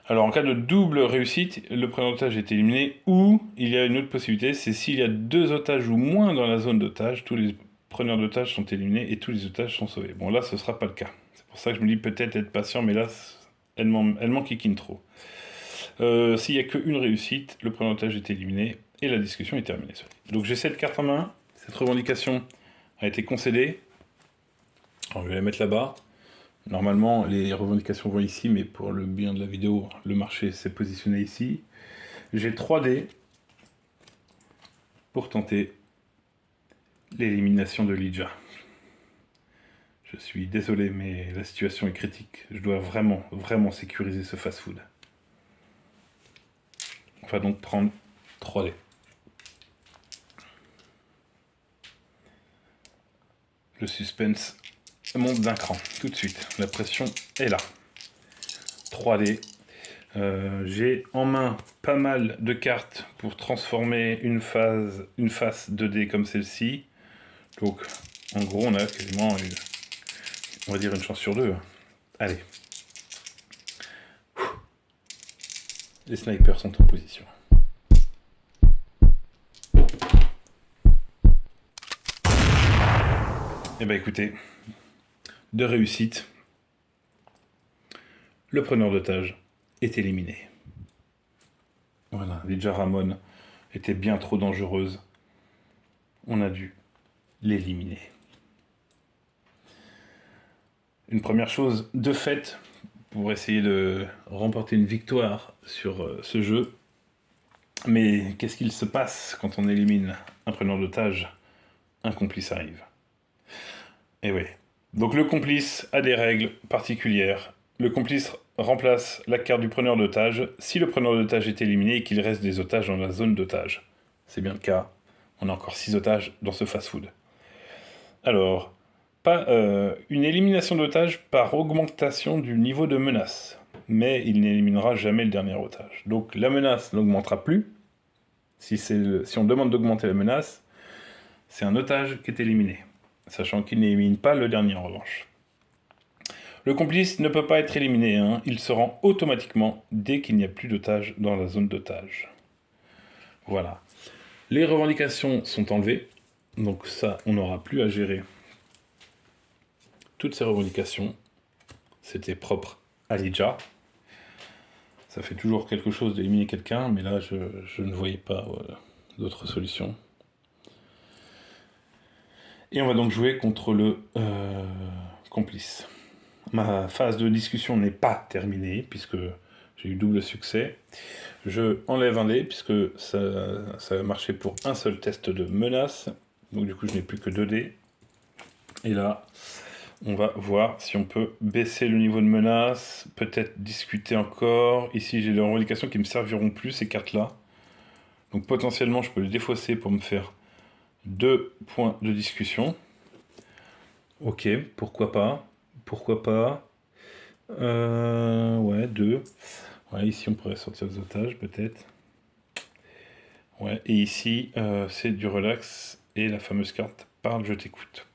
Alors en cas de double réussite, le preneur d'otage est éliminé, ou il y a une autre possibilité, c'est s'il y a 2 otages ou moins dans la zone d'otage, tous les preneurs d'otages sont éliminés et tous les otages sont sauvés. Bon là ce ne sera pas le cas. C'est pour ça que je me dis peut-être être patient, mais là elle m'en kikine trop. S'il n'y a qu'une réussite, le preneur d'otage est éliminé et la discussion est terminée. Donc j'ai cette carte en main, cette revendication a été concédée. Alors, je vais la mettre là-bas. Normalement, les revendications vont ici, mais pour le bien de la vidéo, le marché s'est positionné ici. J'ai 3 dés pour tenter l'élimination de Lydia. Je suis désolé, mais la situation est critique. Je dois vraiment, vraiment sécuriser ce fast-food. On va donc prendre 3 dés. Le suspense monte d'un cran, tout de suite. La pression est là. 3 dés. J'ai en main pas mal de cartes pour transformer une face 2D comme celle-ci. Donc, en gros, on a quasiment, on va dire, une chance sur 2. Allez. Les snipers sont en position. Eh bien, écoutez, de réussite, le preneur d'otage est éliminé. Voilà, Lydia Ramon était bien trop dangereuse. On a dû l'éliminer. Une première chose de fait pour essayer de remporter une victoire sur ce jeu. Mais qu'est-ce qu'il se passe quand on élimine un preneur d'otage? Un complice arrive. Et oui. Donc le complice a des règles particulières. Le complice remplace la carte du preneur d'otage si le preneur d'otage est éliminé et qu'il reste des otages dans la zone d'otage. C'est bien le cas. On a encore 6 otages dans ce fast-food. Alors, une élimination d'otage par augmentation du niveau de menace. Mais il n'éliminera jamais le dernier otage. Donc la menace n'augmentera plus. Si on demande d'augmenter la menace, c'est un otage qui est éliminé. Sachant qu'il n'élimine pas le dernier en revanche. Le complice ne peut pas être éliminé, hein. Il se rend automatiquement dès qu'il n'y a plus d'otages dans la zone d'otage. Voilà. Les revendications sont enlevées, donc ça, on n'aura plus à gérer toutes ces revendications. C'était propre à Lydia. Ça fait toujours quelque chose d'éliminer quelqu'un, mais là, je ne voyais pas d'autre solution. Et on va donc jouer contre le complice. Ma phase de discussion n'est pas terminée, puisque j'ai eu double succès. Je enlève un dé, puisque ça a marché pour un seul test de menace. Donc du coup, je n'ai plus que 2 dés. Et là, on va voir si on peut baisser le niveau de menace, peut-être discuter encore. Ici, j'ai des revendications qui me serviront plus, ces cartes-là. Donc potentiellement, je peux les défausser pour me faire 2 points de discussion. Ok, pourquoi pas. Pourquoi pas. Ouais, 2. Ouais, ici, on pourrait sortir des otages, peut-être. Ouais, et ici, c'est du relax. Et la fameuse carte parle, je t'écoute.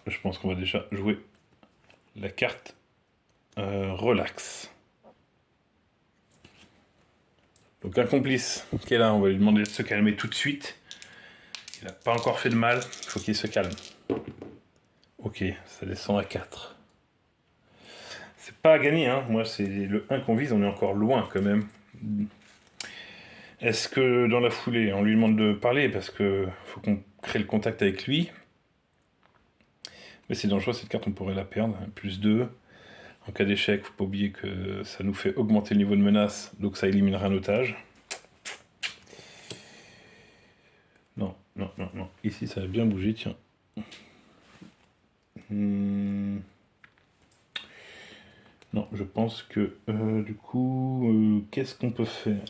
Je pense qu'on va déjà jouer la carte relax. Donc un complice qui est là, on va lui demander de se calmer tout de suite. Il n'a pas encore fait de mal, il faut qu'il se calme. Ok, ça descend à 4. C'est pas à gagner, hein. Moi c'est le 1 qu'on vise, on est encore loin quand même. Est-ce que dans la foulée, on lui demande de parler parce que faut qu'on crée le contact avec lui. Mais c'est dangereux, cette carte on pourrait la perdre, plus 2. En cas d'échec, faut pas oublier que ça nous fait augmenter le niveau de menace, donc ça éliminerait un otage. Non, non, non, non. Ici ça a bien bougé, tiens. Non, je pense que du coup, qu'est-ce qu'on peut faire?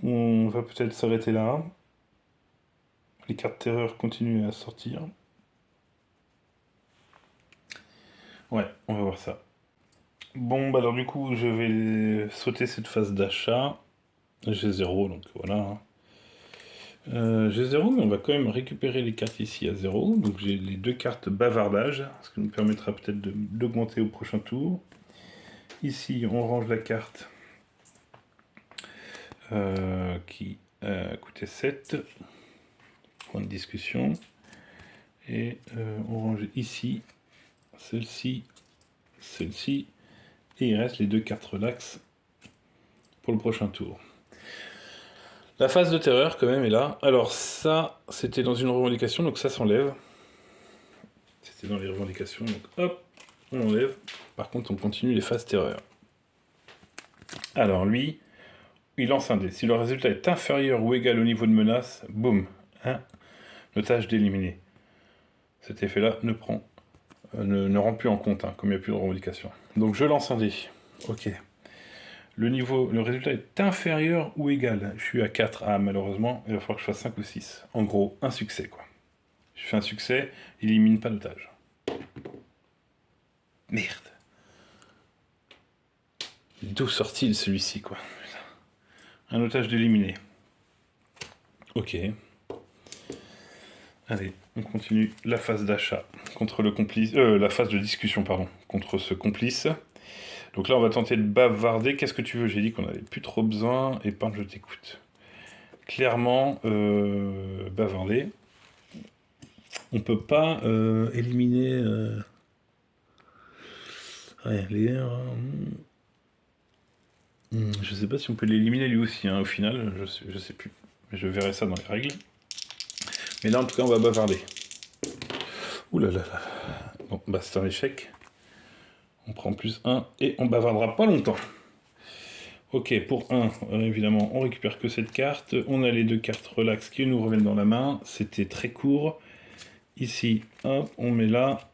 On va peut-être s'arrêter là. Les cartes terreur continuent à sortir. Ouais, on va voir ça. Bon, bah alors du coup, je vais sauter cette phase d'achat. J'ai 0, donc voilà. J'ai 0, mais on va quand même récupérer les cartes ici à 0. Donc j'ai les 2 cartes bavardage, ce qui nous permettra peut-être d'augmenter au prochain tour. Ici, on range la carte qui coûtait 7. Point de discussion. Et on range ici celle-ci, celle-ci. Et il reste les 2 cartes relax pour le prochain tour. La phase de terreur, quand même, est là. Alors, ça, c'était dans une revendication, donc ça s'enlève. C'était dans les revendications, donc hop, on enlève. Par contre, on continue les phases terreur. Alors, lui, il lance un dé. Si le résultat est inférieur ou égal au niveau de menace, boum, un otage d'éliminé. Cet effet-là ne rend plus en compte, hein, comme il n'y a plus de revendication. Donc, je lance un dé. Ok. Le résultat est inférieur ou égal. Je suis à 4. Ah, malheureusement, il va falloir que je fasse 5 ou 6. En gros, un succès, quoi. Je fais un succès, il élimine pas d'otage. Merde. D'où sort-il celui-ci, quoi? Un otage d'éliminé. Ok. Allez, on continue la phase d'achat contre le complice. La phase de discussion, pardon, contre ce complice. Donc là, on va tenter de bavarder. Qu'est-ce que tu veux? J'ai dit qu'on n'avait plus trop besoin. Épargne, je t'écoute. Clairement, bavarder. On peut pas éliminer. Ouais, je sais pas si on peut l'éliminer lui aussi, hein, au final. Je sais plus. Mais je verrai ça dans les règles. Mais là, en tout cas, on va bavarder. Ouh là là là. Bon, bah c'est un échec. On prend plus 1 et on bavardera pas longtemps. Ok, pour 1, évidemment, on récupère que cette carte. On a les 2 cartes relax qui nous reviennent dans la main. C'était très court. Ici, hop, on met là.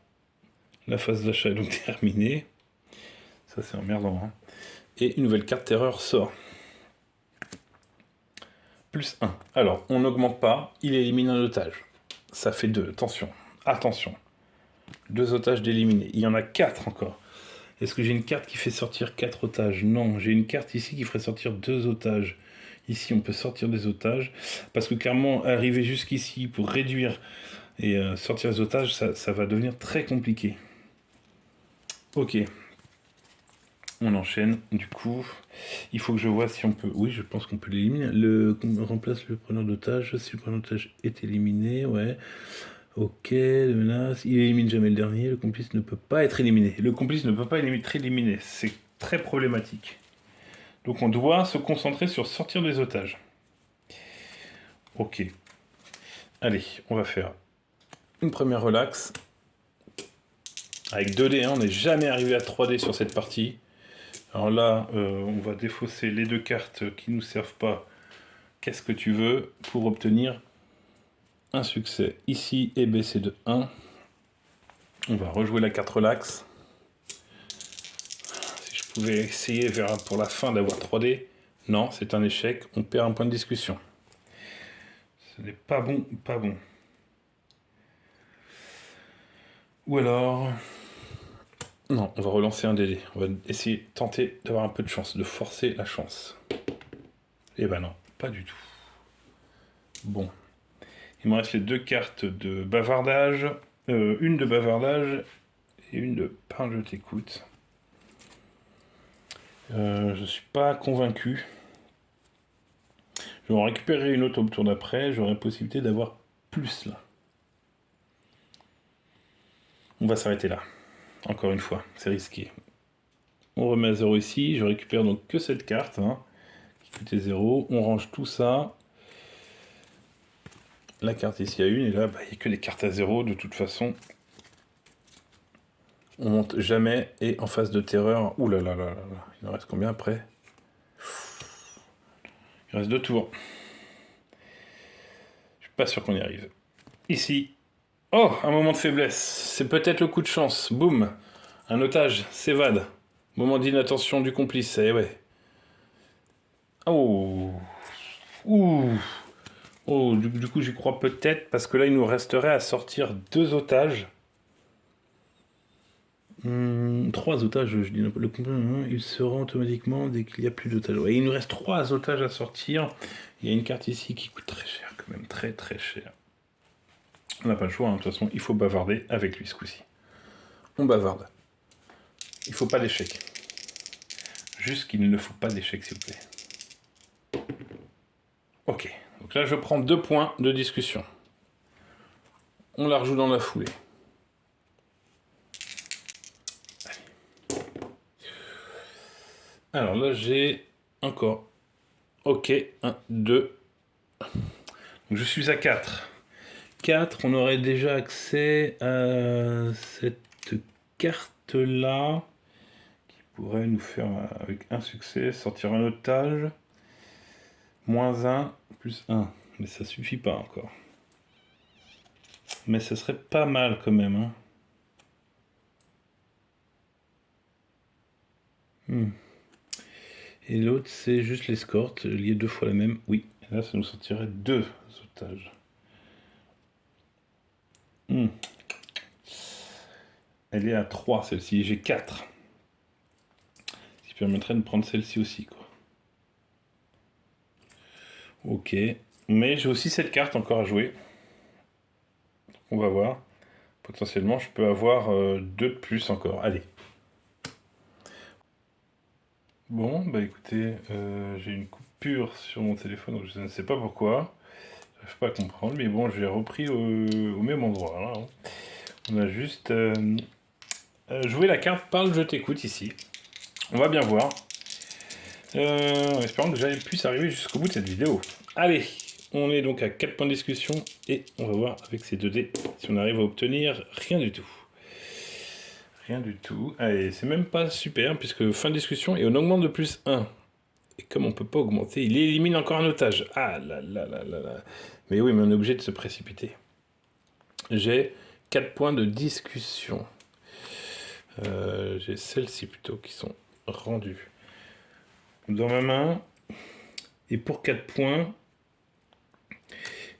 La phase d'achat est donc terminée. Ça, c'est emmerdant. Hein. Et une nouvelle carte terreur sort. Plus 1. Alors, on n'augmente pas. Il élimine un otage. Ça fait 2. Attention. Attention. 2 otages d'éliminer. Il y en a 4 encore. Est-ce que j'ai une carte qui fait sortir 4 otages? Non, j'ai une carte ici qui ferait sortir 2 otages. Ici, on peut sortir des otages. Parce que clairement, arriver jusqu'ici pour réduire et sortir les otages, ça va devenir très compliqué. Ok. On enchaîne. Du coup, il faut que je vois si on peut... Oui, je pense qu'on peut l'éliminer. On remplace le preneur d'otage. Si le preneur d'otage est éliminé, ouais. Ok, de menace. Il élimine jamais le dernier. Le complice ne peut pas être éliminé. Le complice ne peut pas être éliminé. C'est très problématique. Donc on doit se concentrer sur sortir des otages. Ok. Allez, on va faire une première relax. Avec 2 dés, hein, on n'est jamais arrivé à 3 dés sur cette partie. Alors là, on va défausser les 2 cartes qui ne nous servent pas, qu'est-ce que tu veux pour obtenir un succès? Ici est baissé de 1. On va rejouer la carte relax. Si je pouvais essayer pour la fin d'avoir 3D. Non, c'est un échec. On perd un point de discussion. Ce n'est pas bon, pas bon. Ou alors... Non, on va relancer un DD. On va essayer de tenter d'avoir un peu de chance, de forcer la chance. Eh ben non, pas du tout. Bon. Il me reste les 2 cartes de bavardage. Une de bavardage et une de parle je t'écoute. Je suis pas convaincu. Je vais en récupérer une autre au tour d'après. J'aurai possibilité d'avoir plus là. On va s'arrêter là. Encore une fois, c'est risqué. On remet à 0 ici. Je récupère donc que cette carte, hein, qui coûtait 0. On range tout ça. La carte ici à 1, et là, il n'y a que des cartes à 0 de toute façon. On monte jamais, et en phase de terreur... Ouh là là là là là. Il en reste combien après? Il reste 2 tours. Je suis pas sûr qu'on y arrive. Ici. Oh, un moment de faiblesse. C'est peut-être le coup de chance. Boum. Un otage s'évade. Moment d'inattention du complice. Eh ouais. Oh. Ouh. Oh, du coup, j'y crois peut-être, parce que là, il nous resterait à sortir 2 otages. 3 otages, je dis le combien, il se rend automatiquement dès qu'il n'y a plus d'otages. Ouais, il nous reste 3 otages à sortir. Il y a une carte ici qui coûte très cher, quand même, très très cher. On n'a pas le choix, hein. De toute façon, il faut bavarder avec lui ce coup-ci. On bavarde. Il faut pas d'échec. Juste qu'il ne faut pas d'échec, s'il vous plaît. Ok, donc là je prends 2 points de discussion. On la rejoue dans la foulée. Alors là j'ai encore... Ok, 1, 2. Donc je suis à 4. 4, on aurait déjà accès à cette carte-là, qui pourrait nous faire, avec un succès, sortir un otage. Moins 1, plus 1. Mais ça suffit pas encore. Mais ce serait pas mal quand même. Hein. Et l'autre, c'est juste l'escorte, lié 2 fois la même. Oui, et là, ça nous sortirait 2 otages. Elle est à 3, celle-ci. J'ai 4. Ce qui permettrait de prendre celle-ci aussi, quoi. Ok. Mais j'ai aussi cette carte encore à jouer. On va voir. Potentiellement, je peux avoir 2 de plus encore. Allez. Bon, bah écoutez, j'ai une coupure sur mon téléphone, donc je ne sais pas pourquoi. Je n'arrive pas à comprendre, mais bon, j'ai repris au même endroit. Là, hein. On a juste joué la carte Parle, je t'écoute ici. On va bien voir. En espérant que j'allais puisse arriver jusqu'au bout de cette vidéo. Allez, on est donc à 4 points de discussion, et on va voir avec ces 2 dés si on arrive à obtenir rien du tout. Rien du tout. Allez, c'est même pas super, puisque fin de discussion, et on augmente de plus 1. Et comme on peut pas augmenter, il élimine encore un otage. Ah là là là là là. Mais oui, mais on est obligé de se précipiter. J'ai 4 points de discussion. J'ai celles-ci plutôt qui sont rendues dans ma main. Et pour 4 points,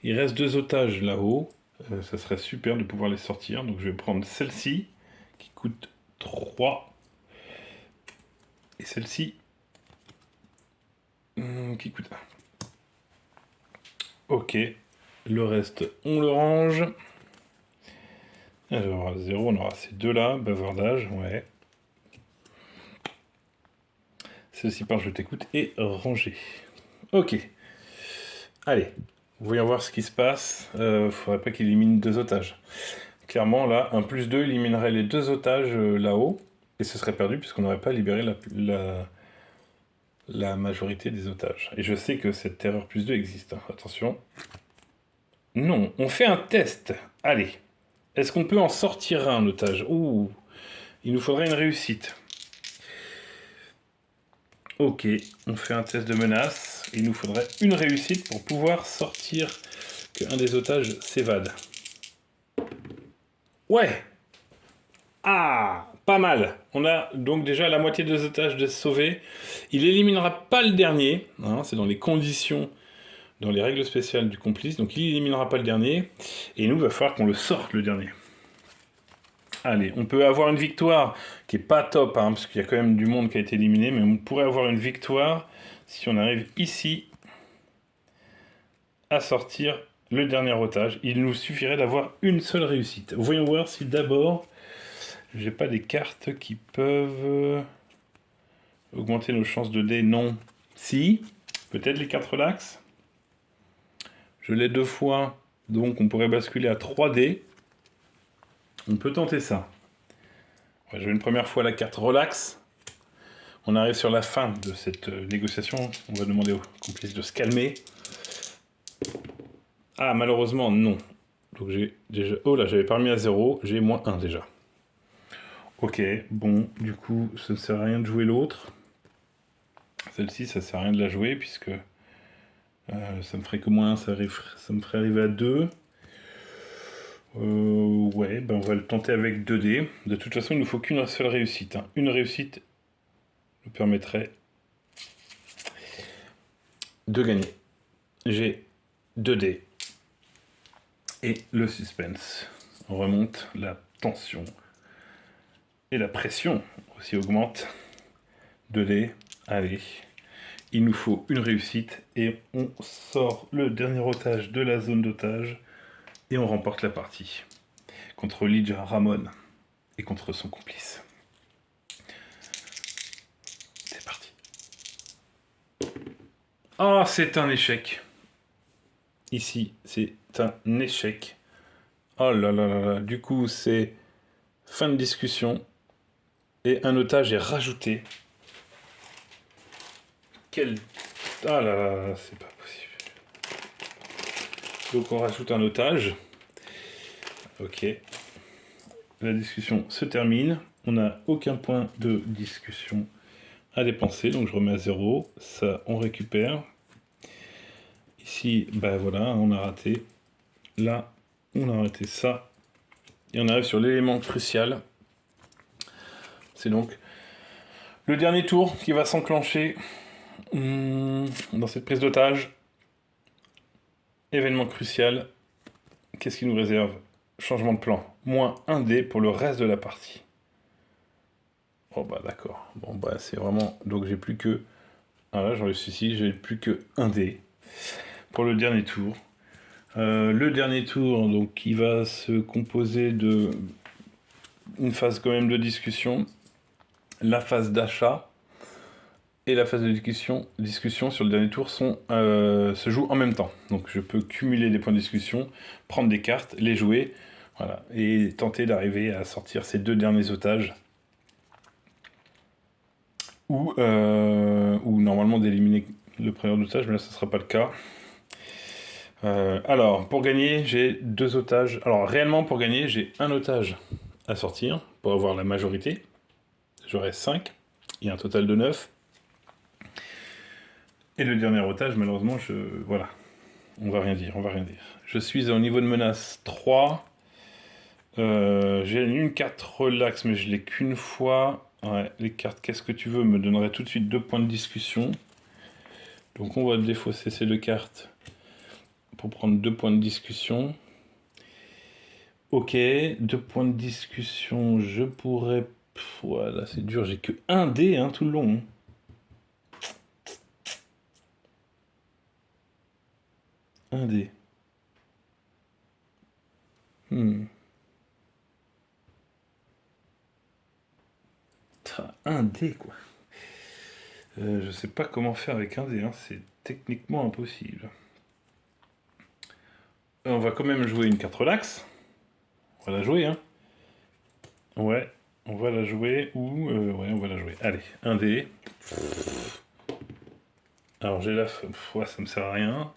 il reste 2 otages là-haut. Ça serait super de pouvoir les sortir. Donc je vais prendre celle-ci qui coûte 3. Et celle-ci qui coûte 1. Ok. Le reste, on le range. Alors, 0, on aura ces 2 là. Bavardage, ouais. Celle-ci par je t'écoute et rangé. Ok. Allez. Voyons voir ce qui se passe. Faudrait pas qu'il élimine 2 otages. Clairement, là, un plus 2 éliminerait les 2 otages là-haut. Et ce serait perdu puisqu'on n'aurait pas libéré la majorité des otages. Et je sais que cette terreur plus 2 existe. Hein. Attention. Non, on fait un test. Allez. Est-ce qu'on peut en sortir un otage? Ouh. Il nous faudrait une réussite. Ok, on fait un test de menace. Il nous faudrait une réussite pour pouvoir sortir qu'un des otages s'évade. Ouais! Ah! Pas mal! On a donc déjà la moitié des otages de sauvés. Il éliminera pas le dernier, hein, c'est dans les conditions, dans les règles spéciales du complice, donc il éliminera pas le dernier. Et nous, il va falloir qu'on le sorte le dernier. Allez, on peut avoir une victoire qui est pas top, hein, parce qu'il y a quand même du monde qui a été éliminé, mais on pourrait avoir une victoire si on arrive ici à sortir le dernier otage. Il nous suffirait d'avoir une seule réussite. Voyons voir si d'abord j'ai pas des cartes qui peuvent augmenter nos chances de dés. Non. Si, peut-être les cartes relax. Je l'ai 2 fois, donc on pourrait basculer à 3 dés. On peut tenter ça. Ouais, j'ai une première fois la carte relax. On arrive sur la fin de cette négociation. On va demander au complice de se calmer. Ah, malheureusement, non. Donc j'ai déjà... Oh là, j'avais pas remis à 0. J'ai moins 1 déjà. Ok, bon, du coup, ça ne sert à rien de jouer l'autre. Celle-ci, ça sert à rien de la jouer, puisque ça me ferait que moins 1, ça me ferait arriver à 2. Ouais, ben on va le tenter avec 2 dés. De toute façon, il nous faut qu'une seule réussite. Hein. Une réussite nous permettrait de gagner. J'ai 2 dés. Et le suspense. On remonte, la tension. Et la pression aussi augmente. 2 dés. Allez. Il nous faut une réussite. Et on sort le dernier otage de la zone d'otage. Et on remporte la partie. Contre Lydia Ramon. Et contre son complice. C'est parti. Ah, c'est un échec. Ici, c'est un échec. Oh là là là là. Du coup, c'est fin de discussion. Et un otage est rajouté. Quel... Ah là là là, c'est pas possible. Donc on rajoute un otage. Ok. La discussion se termine. On n'a aucun point de discussion à dépenser. Donc je remets à 0. Ça, on récupère. Ici, bah voilà, on a raté. Là, on a raté ça. Et on arrive sur l'élément crucial. C'est donc le dernier tour qui va s'enclencher dans cette prise d'otage. Événement crucial. Qu'est-ce qui nous réserve? Changement de plan. Moins 1 dé pour le reste de la partie. Oh bah d'accord. Bon bah c'est vraiment... Donc j'ai plus que... Ah là j'en ai ici, j'ai plus que 1 dé pour le dernier tour. Le dernier tour, donc, qui va se composer de une phase quand même de discussion, la phase d'achat et la phase de discussion sur le dernier tour se jouent en même temps. Donc je peux cumuler des points de discussion, prendre des cartes, les jouer, voilà, et tenter d'arriver à sortir ces 2 derniers otages. Ou normalement d'éliminer le premier otage, mais là ce ne sera pas le cas. Alors, pour gagner, j'ai 2 otages. Alors, réellement, pour gagner, j'ai un otage à sortir pour avoir la majorité. J'aurai 5. Il y a un total de 9. Et le dernier otage, malheureusement, voilà. On va rien dire. Je suis au niveau de menace 3. J'ai une carte relax, mais je l'ai qu'une fois. Ouais, les cartes qu'est-ce que tu veux me donnerait tout de suite 2 points de discussion. Donc on va défausser ces 2 cartes pour prendre 2 points de discussion. Ok, 2 points de discussion, je pourrais... Voilà, c'est dur, j'ai que 1 dé hein, tout le long. 1 dé. 1 dé, quoi. Je sais pas comment faire avec 1 dé, hein, c'est techniquement impossible. On va quand même jouer une carte relax. On va la jouer, hein. Ouais, on va la jouer, ou... ouais, on va la jouer. Allez, 1 dé. Alors j'ai la... Ouais, ça me sert à rien.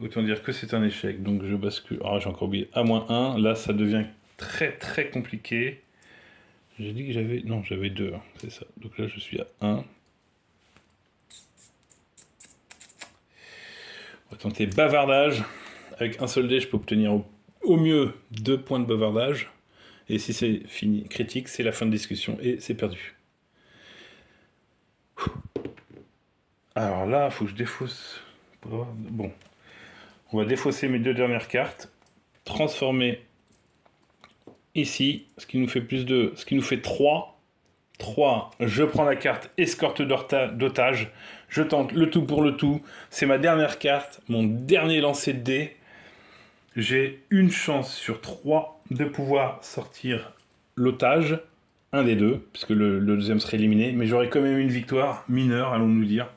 Autant dire que c'est un échec, donc je bascule. Ah, j'ai encore oublié. À moins 1, là ça devient très très compliqué. J'ai dit que j'avais... Non, j'avais 2, hein, c'est ça. Donc là je suis à 1. On va tenter bavardage. Avec un seul dé, je peux obtenir au mieux 2 points de bavardage. Et si c'est fini, critique, c'est la fin de discussion et c'est perdu. Alors là, il faut que je défausse. Bon. On va défausser mes 2 dernières cartes. Transformer ici, ce qui nous fait plus de... Ce qui nous fait 3. 3, je prends la carte escorte d'otage. Je tente le tout pour le tout. C'est ma dernière carte, mon dernier lancer de dés. J'ai une chance sur 3 de pouvoir sortir l'otage. Un des deux, puisque le deuxième serait éliminé. Mais j'aurai quand même une victoire mineure, allons-nous dire.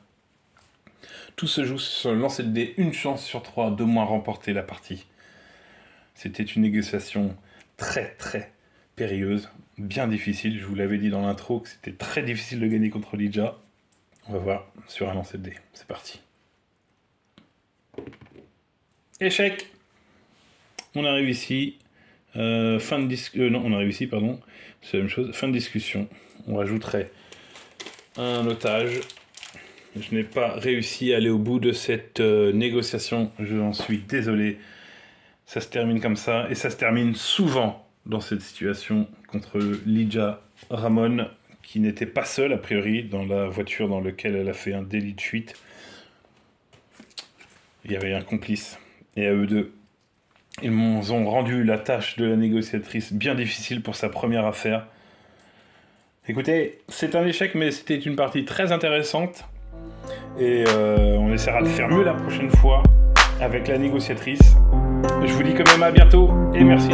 Tout se joue sur le lancer de dés. Une chance sur 3 de moins remporter la partie. C'était une négociation très très périlleuse, bien difficile. Je vous l'avais dit dans l'intro que c'était très difficile de gagner contre Lija. On va voir sur un lancer de dés. C'est parti. Échec. On arrive ici. Non, on arrive ici, pardon. C'est la même chose. Fin de discussion. On rajouterait un otage. Je n'ai pas réussi à aller au bout de cette négociation. Je en suis désolé. Ça se termine comme ça. Et ça se termine souvent dans cette situation contre Lija Ramon, qui n'était pas seule, a priori, dans la voiture dans laquelle elle a fait un délit de fuite. Il y avait un complice. Et à eux deux, ils m'ont rendu la tâche de la négociatrice bien difficile pour sa première affaire. Écoutez, c'est un échec, mais c'était une partie très intéressante. Et on essaiera de faire mieux la prochaine fois avec la négociatrice. Je vous dis quand même à bientôt et merci.